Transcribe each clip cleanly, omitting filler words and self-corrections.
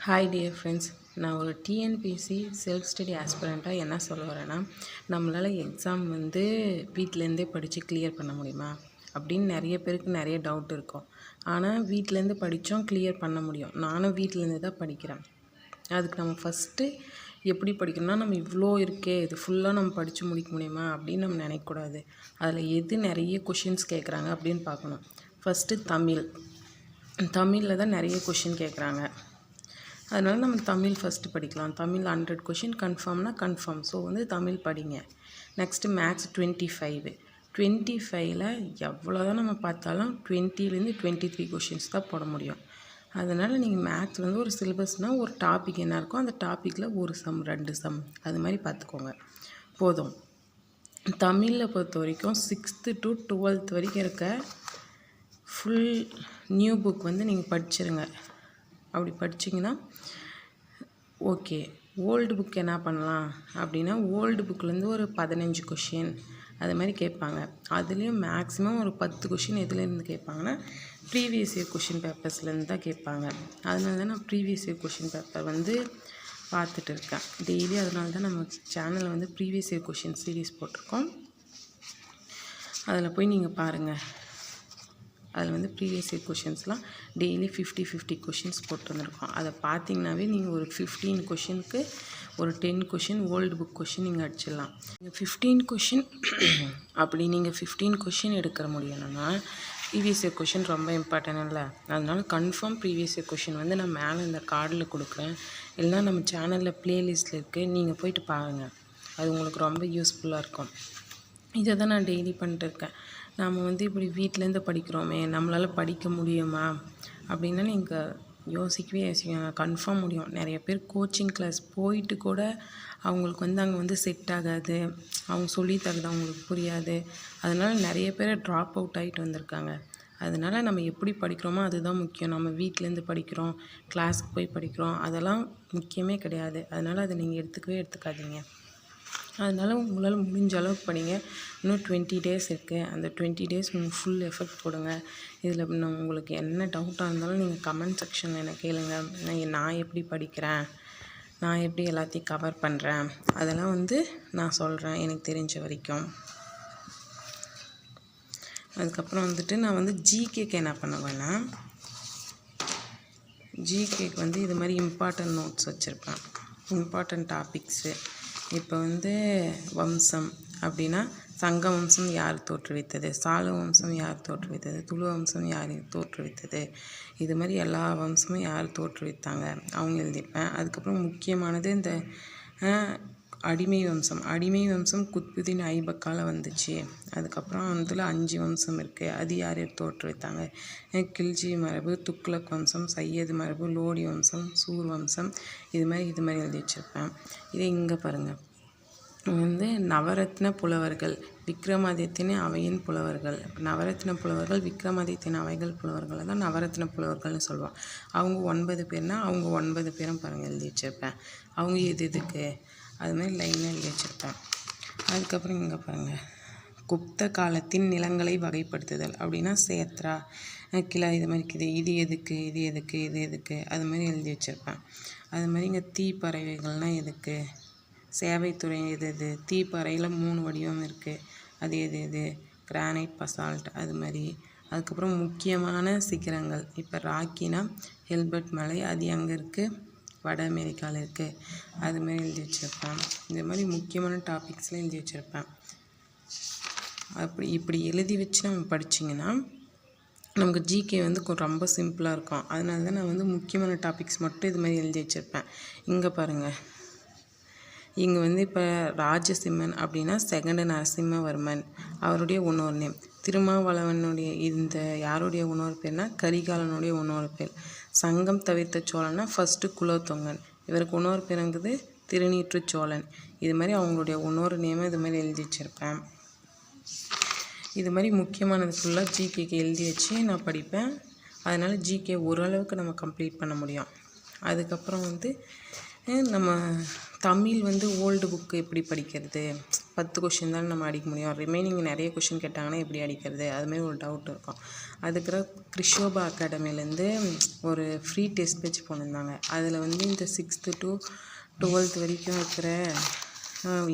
Hi dear friends, நான் ஒரு TNPSC self study ஆஸ்பிரண்ட்டாக என்ன சொல்ல வரேன்னா, நம்மளால் எக்ஸாம் வீட்டிலேருந்தே படித்து கிளியர் பண்ண முடியுமா அப்படின்னு நிறைய பேருக்கு நிறைய டவுட் இருக்கும். ஆனால் வீட்டிலேருந்து படித்தோம் கிளியர் பண்ண முடியும். நானும் வீட்டிலேருந்து தான் படிக்கிறேன். அதுக்கு நம்ம ஃபஸ்ட்டு எப்படி படிக்கணும்னா, நம்ம இவ்வளோ இருக்கே இது ஃபுல்லாக நம்ம படித்து முடிக்க முடியுமா அப்படின்னு நம்ம நினைக்கக்கூடாது. அதில் எது நிறைய கொஷின்ஸ் கேட்குறாங்க அப்படின்னு பார்க்கணும். ஃபஸ்ட்டு தமிழில் தான் நிறைய கொஷின் கேட்குறாங்க. அதனால் நம்ம தமிழ் ஃபஸ்ட்டு படிக்கலாம். தமிழ் 100 கொஷின் கன்ஃபார்ம்னா கன்ஃபார்ம். ஸோ தமிழ் படிங்க. நெக்ஸ்ட்டு மேக்ஸ் 25ல் எவ்வளோ தான் நம்ம பார்த்தாலும் 20லேருந்து 23 கொஷின்ஸ் தான் போட முடியும். அதனால் நீங்கள் மேக்ஸ் ஒரு சிலபஸ்னால் ஒரு டாபிக் என்ன இருக்கோ அந்த டாப்பிக்கில் ஒரு சம் 2 சம் அது மாதிரி பார்த்துக்கோங்க போதும். தமிழில் பொறுத்த வரைக்கும் 6th to 12th வரைக்கும் இருக்க ஃபுல் நியூ புக் நீங்கள் படிச்சிருங்க. அப்படி படிச்சிங்கன்னா ஓகே. ஓல்டு புக் என்ன பண்ணலாம் அப்படின்னா, ஓல்டு புக்கிலேருந்து ஒரு 15 கொஷின் அது மாதிரி கேட்பாங்க. அதுலேயும் மேக்ஸிமம் ஒரு 10 கொஷின் எதுலேருந்து கேட்பாங்கன்னா, ப்ரீவியஸ் இயர் கொஷின் பேப்பர்ஸ்லேருந்து தான் கேட்பாங்க. அதனால தான் நான் ப்ரீவியஸ் இயர் கொஷின் பேப்பர் பார்த்துட்டு இருக்கேன் டெய்லி. அதனால தான் நம்ம சேனலில் ப்ரீவியஸ் இயர் கொஷின் சீரீஸ் போட்டிருக்கோம். அதில் போய் நீங்கள் பாருங்கள். அதில் ப்ரீவியஸ் இயர் கொஷின்ஸ்லாம் டெய்லி 50 கொஷின்ஸ் போட்டு வந்திருக்கோம். அதை பார்த்தீங்கன்னாவே நீங்கள் ஒரு 15 கொஷினுக்கு ஒரு 10 கொஷின் ஓல்டு புக் கொஷின் நீங்கள் அடிச்சிடலாம். நீங்கள் 15 கொஷின் அப்படி நீங்கள் 15 கொஷின் எடுக்கிற முடியணும்னா ப்ரீவியஸ் இயர் கொஷின் ரொம்ப இம்பார்ட்டன்ட் இல்லை. அதனால கன்ஃபார்ம் ப்ரீவியஸ் இயர் கொஷின் நான் மேலே இந்த கார்டில் கொடுக்குறேன். இல்லைனா நம்ம சேனலில் ப்ளேலிஸ்ட்டில் இருக்குது, நீங்கள் போயிட்டு பாருங்கள். அது உங்களுக்கு ரொம்ப யூஸ்ஃபுல்லாக இருக்கும். இதை தான் நான் டெய்லி பண்ணிட்டுருக்கேன். நாம் இப்படி வீட்டிலேருந்து படிக்கிறோமே, நம்மளால் படிக்க முடியுமா அப்படின்னா நீங்கள் யோசிக்கவே கன்ஃபார்ம் முடியும். நிறைய பேர் கோச்சிங் கிளாஸ் போயிட்டு கூட அவங்களுக்கு அங்கே செட் ஆகாது, அவங்க சொல்லித்தரது அவங்களுக்கு புரியாது. அதனால் நிறைய பேர் ட்ராப் அவுட் ஆகிட்டு வந்திருக்காங்க. அதனால் நம்ம எப்படி படிக்கிறோமோ அதுதான் முக்கியம். நம்ம வீட்டிலேருந்து படிக்கிறோம், கிளாஸுக்கு போய் படிக்கிறோம், அதெல்லாம் முக்கியமே கிடையாது. அதனால் அதை நீங்கள் எடுத்துக்காதீங்க. அதனால் உங்களால் முடிஞ்ச அளவுக்கு படிங்க. இன்னும் 20 டேஸ் இருக்குது. அந்த 20 டேஸ் ஃபுல் எஃபர்ட் போடுங்க. இதில் உங்களுக்கு என்ன டவுட்டாக இருந்தாலும் நீங்கள் கமெண்ட் செக்ஷனில் என்ன கேளுங்க. நான் எப்படி படிக்கிறேன், நான் எப்படி எல்லாத்தையும் கவர் பண்ணுறேன், அதெல்லாம் நான் சொல்கிறேன் எனக்கு தெரிஞ்ச வரைக்கும். அதுக்கப்புறம் நான் ஜிகேக்கு என்ன பண்ணுவேன்னா, ஜிகேக்கு இது மாதிரி இம்பார்ட்டன்ட் நோட்ஸ் வச்சுருப்பேன். Important topics. இப்போ வம்சம் அப்படின்னா சங்க வம்சம் யார் தோற்றுவித்தது, சாள வம்சம் யார் தோற்றுவித்தது, துளு வம்சம் யார் தோற்றுவித்தது, இது மாதிரி எல்லா வம்சமும் யார் தோற்றுவித்தாங்க அவங்க எழுதியிருப்பேன். அதுக்கப்புறம் முக்கியமானது இந்த அடிமை வம்சம் குத்புதீன் ஐபக்கால் வந்துச்சு. அதுக்கப்புறம் 5 வம்சம் இருக்குது, அது யார் தோற்றுவித்தாங்க. கில்ஜி மரபு, துக்ளக் வம்சம், சையது மரபு, லோடி வம்சம், சூர் வம்சம், இது மாதிரி எழுதி வச்சுருப்பேன். இதை இங்கே பாருங்கள். நவரத்ன புலவர்கள், விக்ரமாதித்தியன் அவையின் புலவர்கள். நவரத்ன புலவர்கள் விக்ரமாதித்தியன் அவைகள் புலவர்களை தான் நவரத்ன புலவர்கள்னு சொல்லுவோம். அவங்க 9 பேர்னால் அவங்க 9 பேரும் பாருங்கள் எழுதி வச்சுருப்பேன். அவங்க இதுக்கு அது மாதிரி லைனாக எழுதி வச்சுருப்பேன். அதுக்கப்புறம் இங்கே பாருங்கள், குப்த காலத்தின் நிலங்களை வகைப்படுத்துதல் அப்படின்னா சேத்ரா, கிலா, இது மாதிரி இருக்குது. இது எதுக்கு அது மாதிரி எழுதி வச்சுருப்பேன். அது மாதிரி இங்கே தீப்பறவைகள்னால் எதுக்கு, சேவைத்துறை எது, தீப்பறையில் 3 வடிவம் இருக்குது, அது எது, கிரானைட், பசால்ட், அது மாதிரி. அதுக்கப்புறம் முக்கியமான சிகரங்கள், இப்போ ராக்கினா ஹெல்பர்ட் மலை, அது அங்கே இருக்குது, வட அமெரிக்காவில் இருக்குது, அது மாதிரி எழுதி வச்சுருப்பேன். இந்த மாதிரி முக்கியமான டாபிக்ஸ்லாம் எழுதி வச்சுருப்பேன். இப்படி எழுதி வச்சு நம்ம படிச்சிங்கன்னா நமக்கு ஜிகே ரொம்ப சிம்பிளாக இருக்கும். அதனால தான் நான் முக்கியமான டாபிக்ஸ் மட்டும் இது மாதிரி எழுதி வச்சுருப்பேன். இங்கே பாருங்கள், இங்கே இப்போ ராஜசிம்மன் அப்படின்னா 2nd நரசிம்மவர்மன், அவருடைய இன்னொரு நேம். திருமாவளவனுடைய இந்த யாருடைய இன்னொரு பேர்னா கரிகாலனுடைய இன்னொரு பேர். சங்கம் தவிர்த்த சோழனா ஃபஸ்ட்டு குலோத்துங்கன், இவருக்கு இன்னொரு பேருங்குது திருநீற்று சோழன். இது மாதிரி அவங்களுடைய இன்னொரு நேமை இது மாதிரி எழுதி வச்சுருப்பேன். இது மாதிரி முக்கியமானது ஃபுல்லாக ஜிகேக்கு எழுதி வச்சு நான் படிப்பேன். அதனால் ஜிகே ஓரளவுக்கு நம்ம கம்ப்ளீட் பண்ண முடியும். அதுக்கப்புறம் நம்ம தமிழ் வந்து ஓல்டு புக்கு எப்படி படிக்கிறது, 10 கொஷின் தானே நம்ம அடிக்க முடியும், ரிமைனிங் நிறைய கொஷின் கேட்டாங்கன்னா எப்படி அடிக்கிறது, அதுமாரி ஒரு டவுட் இருக்கும். அதுக்கு கிருஷோபா அகாடமிலேருந்து ஒரு ஃப்ரீ டெஸ்ட் பேட்ச் போட்டிருந்தாங்க. அதில் வந்து இந்த 6th to 12th வரைக்கும் இருக்கிற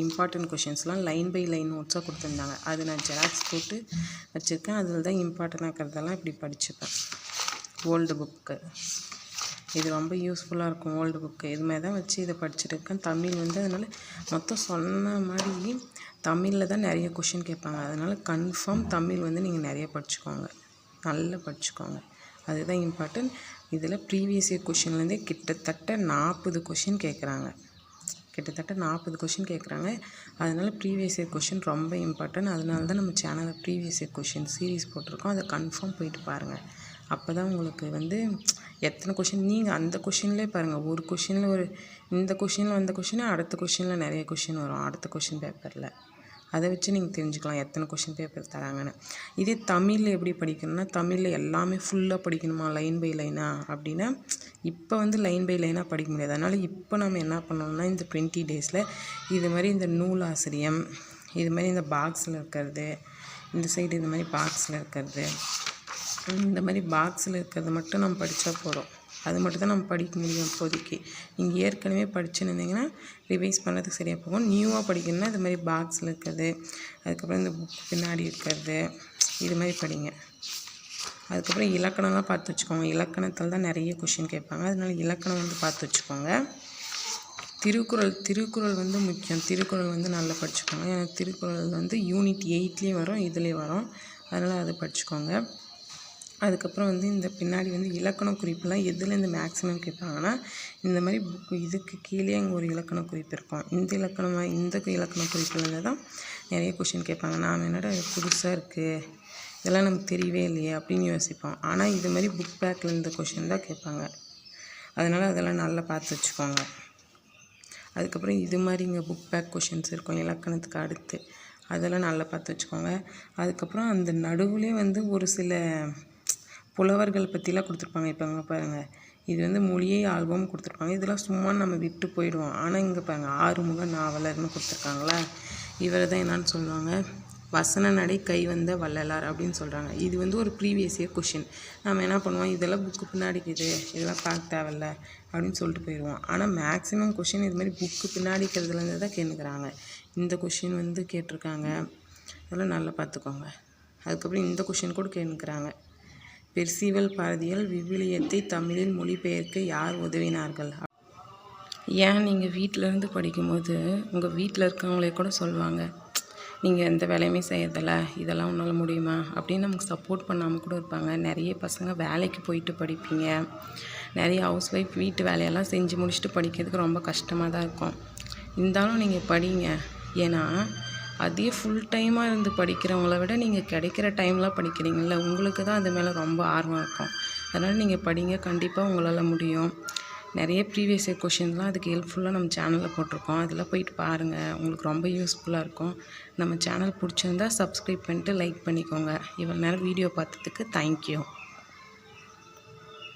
இம்பார்ட்டன்ட் கொஷின்ஸ்லாம் லைன் பை லைன் நோட்ஸாக கொடுத்துருந்தாங்க. அது நான் ஜெராக்ஸ் போட்டு வச்சுருக்கேன். அதில் தான் இம்பார்ட்டனாக இருக்கிறதெல்லாம் இப்படி படிச்சுப்பேன். ஓல்டு புக்கு இது ரொம்ப யூஸ்ஃபுல்லாக இருக்கும். ஓல்டு புக்கு இதுமாதிரி தான் வச்சு இதை படிச்சுருக்கேன். தமிழ் வந்து அதனால் மொத்தம் சொன்ன மாதிரி தமிழில் தான் நிறைய கொஷின் கேட்பாங்க. அதனால் கன்ஃபார்ம் தமிழ் வந்து நீங்கள் நிறைய படிச்சுக்கோங்க, நல்லா படிச்சுக்கோங்க. அதுதான் இம்பார்ட்டன்ட். இதில் ப்ரீவியஸ் இயர் கொஷின்லேருந்தே கிட்டத்தட்ட 40 கொஷின் கேட்குறாங்க. கிட்டத்தட்ட 40 கொஷின் கேட்குறாங்க. அதனால் ப்ரீவியஸ் இயர் கொஷின் ரொம்ப இம்பார்ட்டன்ட். அதனால தான் நம்ம சேனலில் ப்ரீவியஸ் இயர் கொஷின் சீரீஸ் போட்டிருக்கோம். அதை கன்ஃபார்ம் போயிட்டு பாருங்கள். அப்போ தான் உங்களுக்கு வந்து எத்தனை கொஷின் நீங்கள் அந்த கொஷின்லேயே பாருங்கள். ஒரு கொஷினில் இந்த கொஷினில் வந்த கொஷின் அடுத்த கொஷினில் நிறைய கொஷின் வரும் அடுத்த கொஷின் பேப்பரில். அதை வச்சு நீங்கள் தெரிஞ்சுக்கலாம் எத்தனை கொஷின் பேப்பர் தராங்கன்னு. இதே தமிழில் எப்படி படிக்கணும்னா, தமிழில் எல்லாமே ஃபுல்லாக படிக்கணுமா லைன் பை லைனாக அப்படின்னா இப்போ வந்து லைன் பை லைனாக படிக்க முடியாது. அதனால் இப்போ நம்ம என்ன பண்ணோம்னா இந்த 20 டேஸில் இது மாதிரி இந்த நூலாசிரியம், இது மாதிரி இந்த பாக்ஸில் இருக்கிறது, இந்த சைடு இந்த மாதிரி பாக்ஸில் இருக்கிறது, இந்த மாதிரி பாக்ஸில் இருக்கிறது மட்டும் நம்ம படித்தா போதும். அது மட்டும் தான் நம்ம படிக்க முடியும் இப்போதைக்கு. நீங்கள் ஏற்கனவே படிச்சுன்னு இருந்தீங்கன்னா ரிவைஸ் பண்ணுறதுக்கு சரியாக போகும். நியூவாக படிக்கணும்னா இது மாதிரி பாக்ஸில் இருக்கிறது, அதுக்கப்புறம் இந்த புக் பின்னாடி இருக்கிறது, இது மாதிரி படிங்க. அதுக்கப்புறம் இலக்கணம்லாம் பார்த்து வச்சுக்கோங்க. இலக்கணத்தில் தான் நிறைய கொஷின் கேட்பாங்க. அதனால இலக்கணம் வந்து பார்த்து வச்சுக்கோங்க. திருக்குறள் வந்து முக்கியம். திருக்குறள் வந்து நல்லா படிச்சுக்கோங்க. ஏன்னா திருக்குறள் வந்து யூனிட் 8லேயும் வரும், இதுலேயும் வரும். அதனால் அதை படிச்சுக்கோங்க. அதுக்கப்புறம் வந்து இந்த பின்னாடி வந்து இலக்கண குறிப்புலாம் எதுலேருந்து மேக்ஸிமம் கேட்பாங்கன்னா இந்த மாதிரி புக்கு இதுக்கு கீழே அங்கே ஒரு இலக்கண குறிப்பு இருக்கும். இந்த இலக்கண குறிப்புலேருந்து தான் நிறைய கொஷின் கேட்பாங்க. நாம் என்னடா புதுசாக இருக்குது, இதெல்லாம் நமக்கு தெரியவே இல்லையே அப்படின்னு யோசிப்போம். ஆனால் இது மாதிரி புக் பேக்கில் இருந்த கொஷின் தான் கேட்பாங்க. அதனால் அதெல்லாம் நல்லா பார்த்து வச்சுக்கோங்க. அதுக்கப்புறம் இது மாதிரி இங்கே புக் பேக் கொஷின்ஸ் இருக்கும் இலக்கணத்துக்கு அடுத்து, அதெல்லாம் நல்லா பார்த்து வச்சுக்கோங்க. அதுக்கப்புறம் அந்த நடுவுலேயே வந்து ஒரு சில புலவர்கள் பற்றிலாம் கொடுத்துருப்பாங்க. இப்போ அங்கே பாருங்கள், இது வந்து மொழியை ஆல்பம் கொடுத்துருப்பாங்க. இதெல்லாம் சும்மா நம்ம விட்டு போயிடுவோம். ஆனால் இங்கே பாருங்கள், ஆறுமுக நாவலர்னு கொடுத்துருக்காங்களா, இவர் தான் என்னான்னு சொல்லுவாங்க, வசன நடை கை வந்த வள்ளலார் அப்படின்னு சொல்கிறாங்க. இது வந்து ஒரு ப்ரீவியஸ் இயர் கொஷின். நம்ம என்ன பண்ணுவோம், இதெல்லாம் புக்கு பின்னாடி இருக்குது, இதெல்லாம் பார்க்க தேவையில்ல அப்படின்னு சொல்லிட்டு போயிடுவோம். ஆனால் மேக்ஸிமம் கொஷின் இது மாதிரி புக்கு பின்னாடி இருக்கிறதுலேருந்து தான் கேட்குறாங்க. இந்த கொஷின் வந்து கேட்டிருக்காங்க, அதெல்லாம் நல்லா பார்த்துக்கோங்க. அதுக்கப்புறம் இந்த கொஷின் கூட கேட்குறாங்க, பெர்சிவல் பாரதியால் விவிலியத்தை தமிழில் மொழிபெயர்க்க யார் உதவினார்கள். ஏன் நீங்கள் வீட்டிலேருந்து படிக்கும்போது உங்கள் வீட்டில் இருக்கவங்களே கூட சொல்லுவாங்க, நீங்கள் எந்த வேலையுமே செய்யறதில்ல, இதெல்லாம் உன்னால் முடியுமா அப்படின்னு நமக்கு சப்போர்ட் பண்ணாமல் கூட இருப்பாங்க. நிறைய பசங்க வேலைக்கு போயிட்டு படிப்பீங்க. நிறைய ஹவுஸ் ஒய்ஃப் வீட்டு வேலையெல்லாம் செஞ்சு முடிச்சுட்டு படிக்கிறதுக்கு ரொம்ப கஷ்டமாக தான் இருக்கும். இருந்தாலும் நீங்கள் படிங்க. ஏன்னா அதே ஃபுல் டைமாக இருந்து படிக்கிறவங்கள விட நீங்கள் கிடைக்கிற டைமில் படிக்கிறீங்கள, உங்களுக்கு தான் அது மேலே ரொம்ப ஆர்வம் இருக்கும். அதனால் நீங்கள் படிங்க, கண்டிப்பாக உங்களால் முடியும். நிறைய ப்ரீவியஸ் இயர் கொஷின்ஸ்லாம் அதுக்கு ஹெல்ப்ஃபுல்லாக நம்ம சேனலில் போட்டிருக்கோம். அதில் போயிட்டு பாருங்கள், உங்களுக்கு ரொம்ப யூஸ்ஃபுல்லாக இருக்கும். நம்ம சேனல் பிடிச்சிருந்தா சப்ஸ்கிரைப் பண்ணிட்டு லைக் பண்ணிக்கோங்க. இவ்வளோ நேரம் வீடியோ பார்த்ததுக்கு தேங்க்யூ.